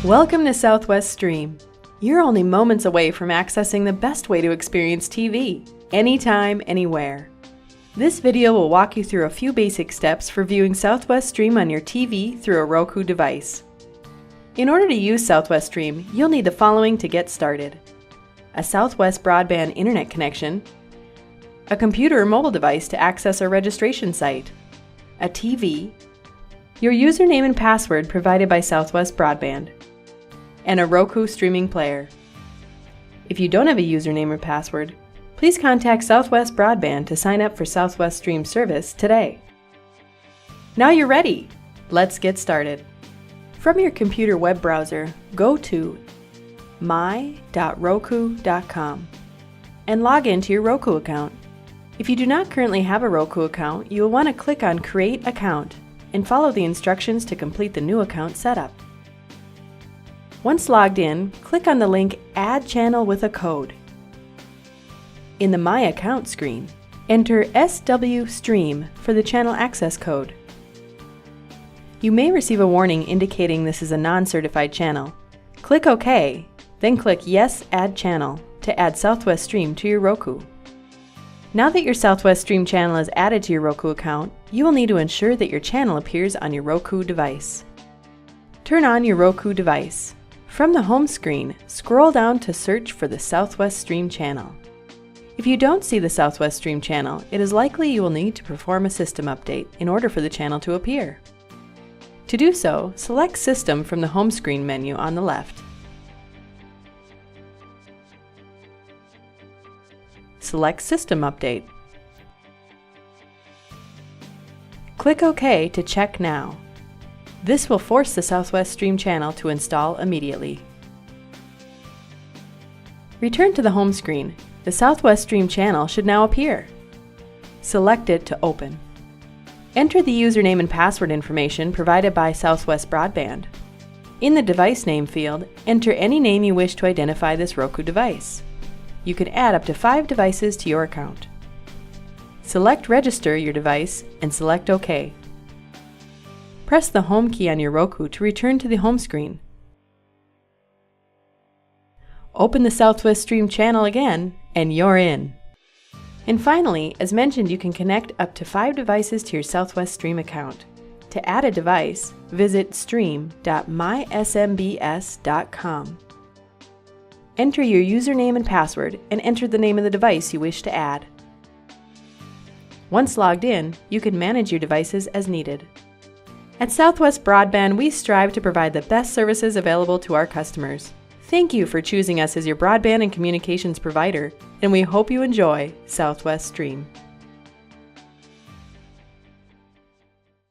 Welcome to Southwest Stream. You're only moments away from accessing the best way to experience TV, anytime, anywhere. This video will walk you through a few basic steps for viewing Southwest Stream on your TV through a Roku device. In order to use Southwest Stream, you'll need the following to get started: a Southwest Broadband internet connection, a computer or mobile device to access our registration site, a TV, your username and password provided by Southwest Broadband, and a Roku streaming player. If you don't have a username or password, please contact Southwest Broadband to sign up for Southwest Stream service today. Now you're ready! Let's get started. From your computer web browser, go to my.roku.com and log into your Roku account. If you do not currently have a Roku account, you will want to click on Create Account and follow the instructions to complete the new account setup. Once logged in, click on the link Add Channel with a Code. In the My Account screen, enter SW Stream for the channel access code. You may receive a warning indicating this is a non-certified channel. Click OK, then click Yes, Add Channel to add Southwest Stream to your Roku. Now that your Southwest Stream channel is added to your Roku account, you will need to ensure that your channel appears on your Roku device. Turn on your Roku device. From the home screen, scroll down to search for the Southwest Stream channel. If you don't see the Southwest Stream channel, it is likely you will need to perform a system update in order for the channel to appear. To do so, select System from the home screen menu on the left. Select System Update. Click OK to check now. This will force the Southwest Stream channel to install immediately. Return to the home screen. The Southwest Stream channel should now appear. Select it to open. Enter the username and password information provided by Southwest Broadband. In the device name field, enter any name you wish to identify this Roku device. You can add up to 5 devices to your account. Select Register your device and select OK. Press the Home key on your Roku to return to the home screen. Open the Southwest Stream channel again, and you're in. And finally, as mentioned, you can connect up to 5 devices to your Southwest Stream account. To add a device, visit stream.mysmbs.com. Enter your username and password and enter the name of the device you wish to add. Once logged in, you can manage your devices as needed. At Southwest Broadband, we strive to provide the best services available to our customers. Thank you for choosing us as your broadband and communications provider, and we hope you enjoy Southwest Stream.